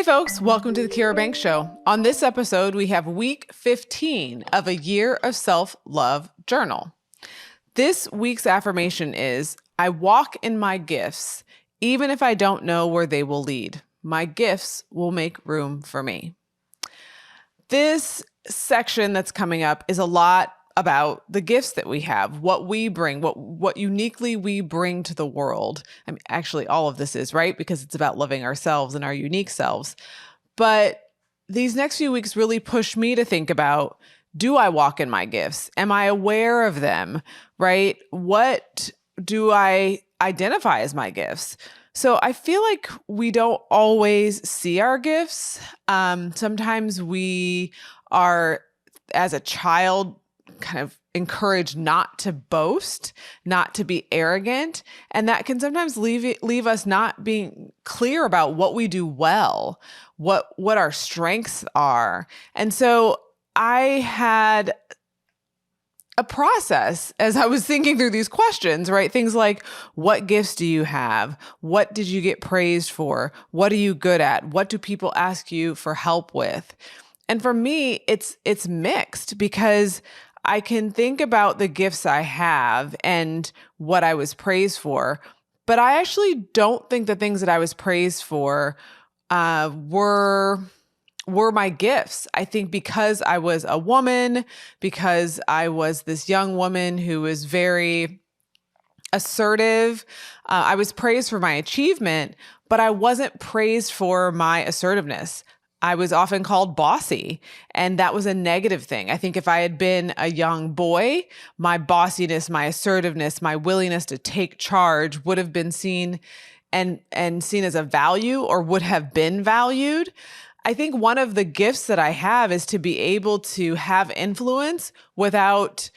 Hey folks, welcome to the Kira Banks Show. On this episode, we have week 15 of a year of self-love journal. This week's affirmation is, I walk in my gifts, even if I don't know where they will lead. My gifts will make room for me. This section that's coming up is a lot about the gifts that we have, what we bring, what uniquely we bring to the world. I mean, actually, all of this is, right? Because it's about loving ourselves and our unique selves. But these next few weeks really push me to think about, do I walk in my gifts? Am I aware of them, right? What do I identify as my gifts? So I feel like we don't always see our gifts. Sometimes we are, as a child, kind of encouraged not to boast, not to be arrogant. And that can sometimes leave us not being clear about what we do well, what our strengths are. And so I had a process as I was thinking through these questions, right? Things like, what gifts do you have? What did you get praised for? What are you good at? What do people ask you for help with? And for me, it's mixed, because I can think about the gifts I have and what I was praised for, but I actually don't think the things that I was praised for were my gifts. I think because I was a woman, because I was this young woman who was very assertive, I was praised for my achievement, but I wasn't praised for my assertiveness. I was often called bossy, and that was a negative thing. I think if I had been a young boy, my bossiness, my assertiveness, my willingness to take charge would have been seen and seen as a value, or would have been valued. I think one of the gifts that I have is to be able to have influence without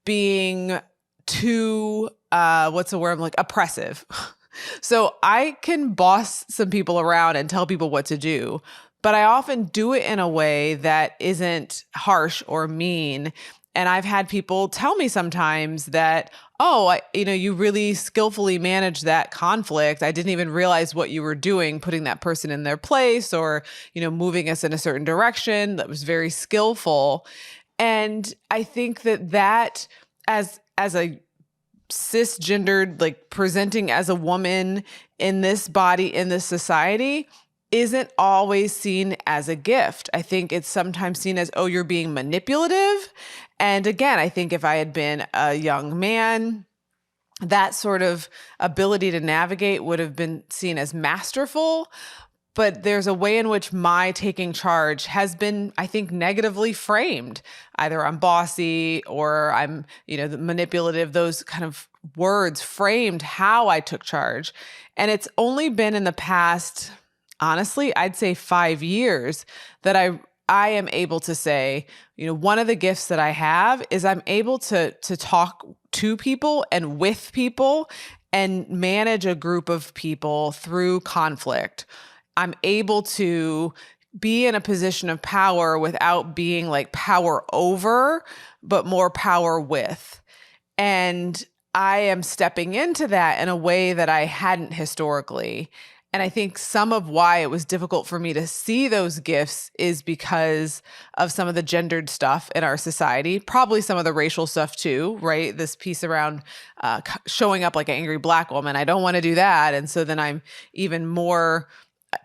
being too, oppressive. So I can boss some people around and tell people what to do, but I often do it in a way that isn't harsh or mean. And I've had people tell me sometimes that, you really skillfully managed that conflict. I didn't even realize what you were doing, putting that person in their place, or, moving us in a certain direction. That was very skillful. And I think that as a cisgendered, like presenting as a woman in this body, in this society, isn't always seen as a gift. I think it's sometimes seen as, you're being manipulative. And again, I think if I had been a young man, that sort of ability to navigate would have been seen as masterful. But there's a way in which my taking charge has been, I think, negatively framed. Either I'm bossy or I'm, manipulative. Those kind of words framed how I took charge. And it's only been in the past, honestly, I'd say 5 years, that I am able to say, one of the gifts that I have is I'm able to talk to people and with people and manage a group of people through conflict. I'm able to be in a position of power without being like power over, but more power with. And I am stepping into that in a way that I hadn't historically. And I think some of why it was difficult for me to see those gifts is because of some of the gendered stuff in our society, probably some of the racial stuff too, right? This piece around showing up like an angry Black woman. I don't want to do that. And so then I'm even more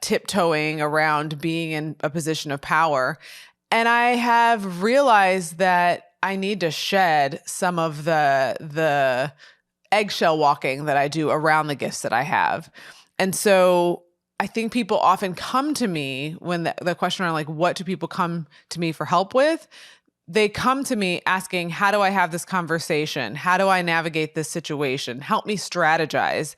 tiptoeing around being in a position of power. And I have realized that I need to shed some of the eggshell walking that I do around the gifts that I have. And so I think people often come to me when the question around, like, what do people come to me for help with? They come to me asking, how do I have this conversation? How do I navigate this situation? Help me strategize.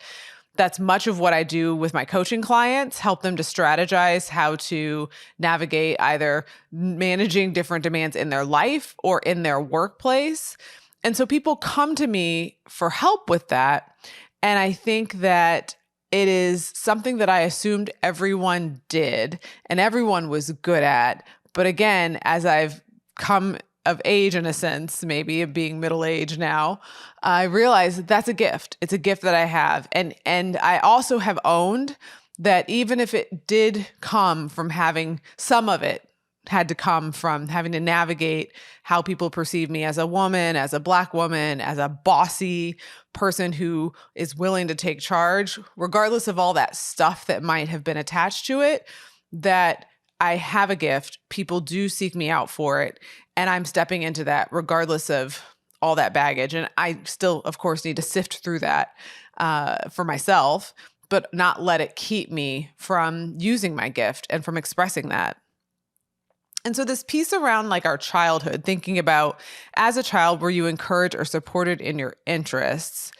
That's much of what I do with my coaching clients, help them to strategize how to navigate either managing different demands in their life or in their workplace. And so people come to me for help with that. And I think that it is something that I assumed everyone did and everyone was good at. But again, as I've come of age, in a sense, maybe of being middle-aged now, I realize that that's a gift. It's a gift that I have. And I also have owned that even if it did come from having some of it had to come from having to navigate how people perceive me as a woman, as a Black woman, as a bossy person who is willing to take charge, regardless of all that stuff that might have been attached to it, that I have a gift. People do seek me out for it. And I'm stepping into that regardless of all that baggage. And I still, of course, need to sift through that for myself, but not let it keep me from using my gift and from expressing that. And so this piece around like our childhood, thinking about as a child, were you encouraged or supported in your interests,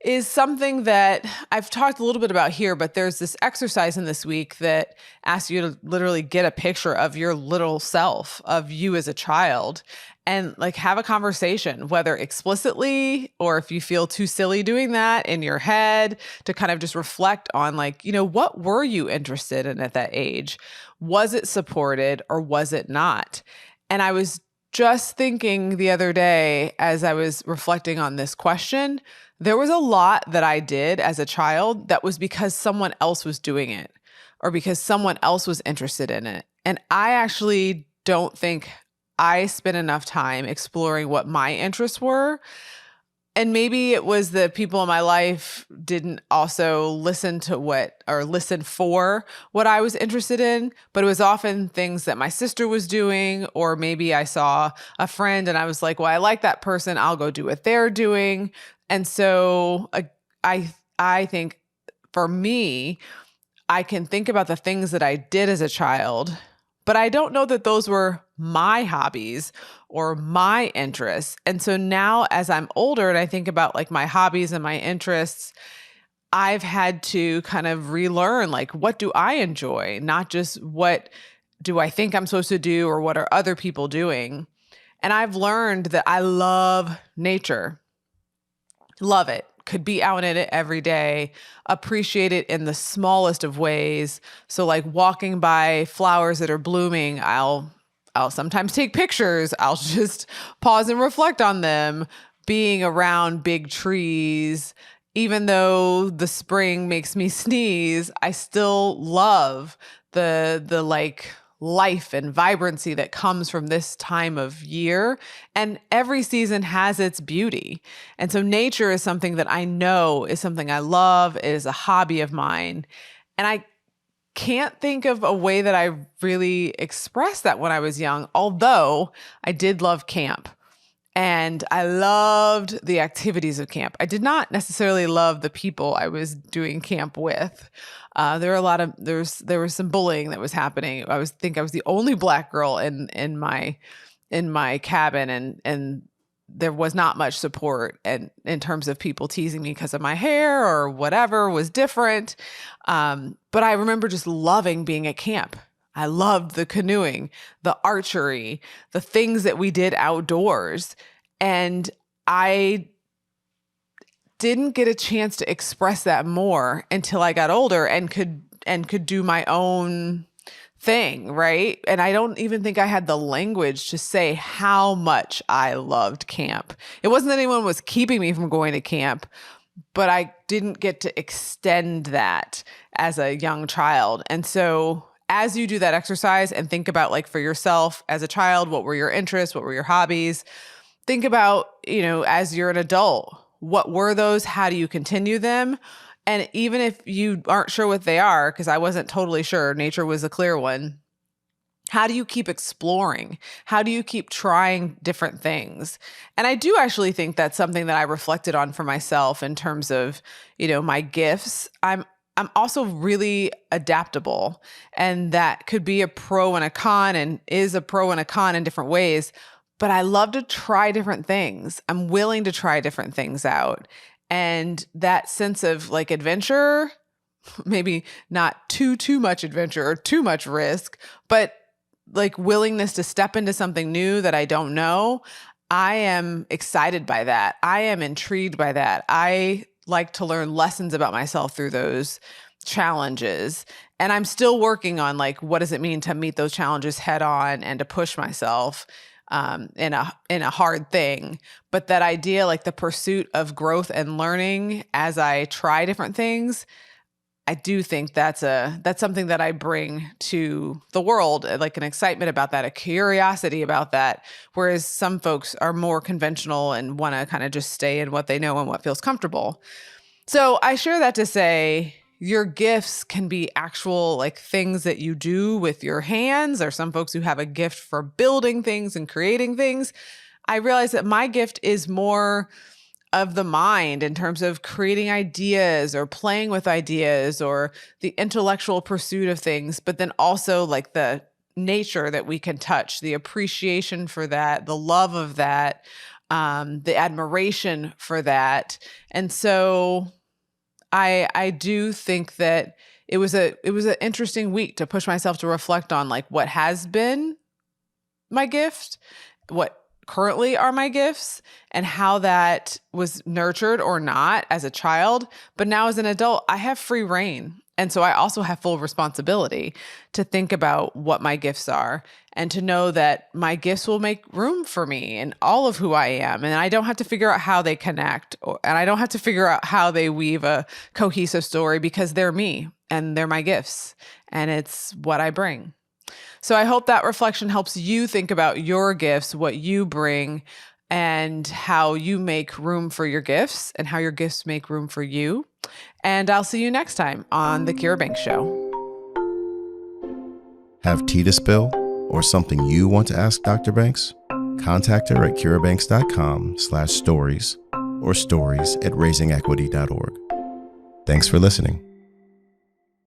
is something that I've talked a little bit about here, but there's this exercise in this week that asks you to literally get a picture of your little self, of you as a child, and like have a conversation, whether explicitly or if you feel too silly doing that in your head, to kind of just reflect on like, what were you interested in at that age? Was it supported or was it not? And I was just thinking the other day as I was reflecting on this question, there was a lot that I did as a child that was because someone else was doing it or because someone else was interested in it. And I actually don't think I spent enough time exploring what my interests were. And maybe it was the people in my life didn't also listen for what I was interested in, but it was often things that my sister was doing, or maybe I saw a friend and I was like, well, I like that person. I'll go do what they're doing. And so I think for me, I can think about the things that I did as a child, but I don't know that those were my hobbies or my interests. And so now as I'm older and I think about like my hobbies and my interests, I've had to kind of relearn, like, what do I enjoy? Not just what do I think I'm supposed to do or what are other people doing? And I've learned that I love nature. Love it. Could be out in it every day, appreciate it in the smallest of ways. So like walking by flowers that are blooming, I'll sometimes take pictures. I'll just pause and reflect on them. Being around big trees, even though the spring makes me sneeze, I still love the like life and vibrancy that comes from this time of year. And every season has its beauty. And so nature is something that I know is something I love. It is a hobby of mine. And I can't think of a way that I really expressed that when I was young, although I did love camp. And I loved the activities of camp. I did not necessarily love the people I was doing camp with. There was some bullying that was happening. I was the only Black girl in my cabin, and there was not much support and in terms of people teasing me because of my hair or whatever was different. But I remember just loving being at camp. I loved the canoeing, the archery, the things that we did outdoors. And I didn't get a chance to express that more until I got older and could do my own thing, right? And I don't even think I had the language to say how much I loved camp. It wasn't that anyone was keeping me from going to camp, but I didn't get to extend that as a young child. And so as you do that exercise and think about, like, for yourself as a child, what were your interests? What were your hobbies? Think about, as you're an adult, what were those? How do you continue them? And even if you aren't sure what they are, because I wasn't totally sure, nature was a clear one. How do you keep exploring? How do you keep trying different things? And I do actually think that's something that I reflected on for myself in terms of, my gifts. I'm also really adaptable, and that could be a pro and a con, and is a pro and a con in different ways. But I love to try different things. I'm willing to try different things out. And that sense of like adventure, maybe not too much adventure or too much risk, but like willingness to step into something new that I don't know. I am excited by that. I am intrigued by that. I like to learn lessons about myself through those challenges. And I'm still working on, like, what does it mean to meet those challenges head on and to push myself in a hard thing. But that idea, like the pursuit of growth and learning as I try different things, I do think that's something that I bring to the world, like an excitement about that, a curiosity about that. Whereas some folks are more conventional and want to kind of just stay in what they know and what feels comfortable. So I share that to say your gifts can be actual like things that you do with your hands. Or some folks who have a gift for building things and creating things. I realize that my gift is more of the mind in terms of creating ideas or playing with ideas or the intellectual pursuit of things, but then also like the nature that we can touch, the appreciation for that, the love of that, the admiration for that. And so I do think that it was an interesting week to push myself to reflect on like what has been my gift, what currently are my gifts, and how that was nurtured or not as a child. But now as an adult, I have free reign. And so I also have full responsibility to think about what my gifts are and to know that my gifts will make room for me and all of who I am. And I don't have to figure out how they connect, and I don't have to figure out how they weave a cohesive story, because they're me and they're my gifts and it's what I bring. So I hope that reflection helps you think about your gifts, what you bring, and how you make room for your gifts and how your gifts make room for you. And I'll see you next time on The Kira Banks Show. Have tea to spill or something you want to ask Dr. Banks? Contact her at kirabanks.com/stories or stories@raisingequity.org. Thanks for listening.